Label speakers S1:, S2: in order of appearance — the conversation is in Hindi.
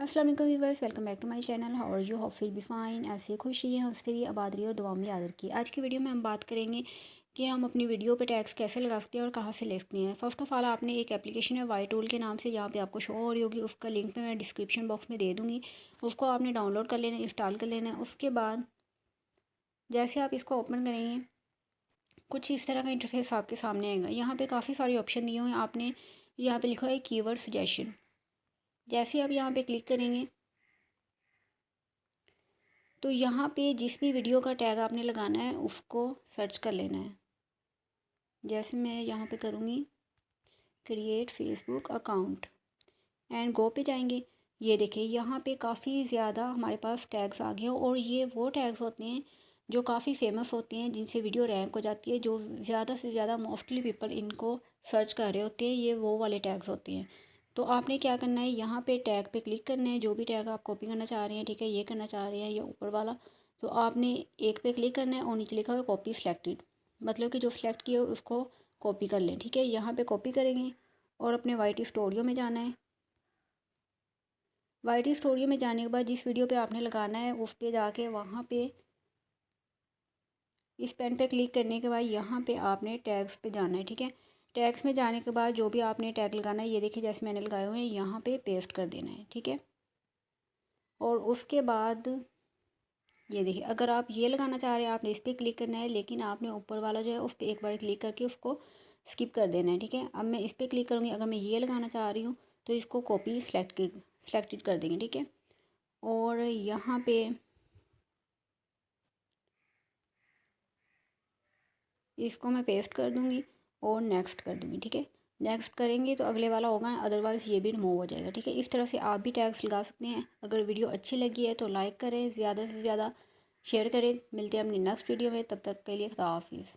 S1: अस्सलाम वालेकुम viewers, welcome back to my channel. How are you? Hope will be fine. ऐसे खुश रहिए, हंसते रहिए, आबाद रहिए और दुआ में याद रखिए। आज की वीडियो में हम बात करेंगे कि हम अपनी वीडियो पे टैग्स कैसे लगा सकते हैं और कहाँ से ले सकते हैं। फर्स्ट ऑफ ऑल आपने एक एप्लीकेशन है वाई टूल के नाम से, जहाँ पे आपको शो हो रही होगी। उसका लिंक मैं डिस्क्रिप्शन बॉक्स में दे दूँगी। उसको आपने डाउनलोड कर लेना, इंस्टॉल कर लेना है। उसके बाद जैसे आप इसको ओपन करेंगे, कुछ इस तरह का इंटरफेस आपके सामने आएगा। यहाँ पर काफ़ी सारे ऑप्शन दिए हुए हैं। आपने यहाँ पर लिखा है कीवर्ड सजेशन। जैसे आप यहाँ पर क्लिक करेंगे तो यहाँ पे जिस भी वीडियो का टैग आपने लगाना है उसको सर्च कर लेना है। जैसे मैं यहाँ पे करूँगी create Facebook account and go पे जाएंगे। ये देखिए यहाँ पे काफ़ी ज़्यादा हमारे पास टैग्स आ गए और ये वो टैग्स होते हैं जो काफ़ी फेमस होते हैं, जिनसे वीडियो रैंक हो जाती है। जो ज़्यादा से ज़्यादा मोस्टली पीपल इनको सर्च कर रहे होते हैं, ये वो वाले टैग्स होते हैं। तो आपने क्या करना है, यहाँ पे टैग पे क्लिक करना है। जो भी टैग आप कॉपी करना चाह रहे हैं, ठीक है, ये करना चाह रहे हैं या ऊपर वाला, तो आपने एक पे क्लिक करना है और नीचे लिखा हुआ है कॉपी सिलेक्टेड, मतलब कि जो सिलेक्ट किया उसको कॉपी कर लें। ठीक है, यहाँ पे कॉपी करेंगे और अपने वाईटी स्टूडियो में जाना है। वाईटी स्टूडियो में जाने के बाद जिस वीडियो पे आपने लगाना है उस पे जाके वहाँ पे इस पेन पे क्लिक करने के बाद यहाँ पे आपने टैग्स पे जाना है। ठीक है, टैग्स में जाने के बाद जो भी आपने टैग लगाना है, ये देखिए जैसे मैंने लगाए हुए हैं, यहाँ पे पेस्ट कर देना है। ठीक है, और उसके बाद ये देखिए अगर आप ये लगाना चाह रहे हैं आपने इस पर क्लिक करना है, लेकिन आपने ऊपर वाला जो है उस पर एक बार क्लिक करके उसको स्किप कर देना है। ठीक है, अब मैं इस पर क्लिक करूँगी। अगर मैं ये लगाना चाह रही हूँ तो इसको कॉपी सेलेक्टेड कर देंगे। ठीक है, और यहाँ पे इसको मैं पेस्ट कर दूँगी और नेक्स्ट कर दूँगी। ठीक है, नेक्स्ट करेंगे तो अगले वाला होगा, अदरवाइज़ ये भी रिमूव हो जाएगा। ठीक है, इस तरह से आप भी टैग्स लगा सकते हैं। अगर वीडियो अच्छी लगी है तो लाइक करें, ज़्यादा से ज़्यादा शेयर करें। मिलते हैं अपनी नेक्स्ट वीडियो में, तब तक के लिए खुदा हाफिज़।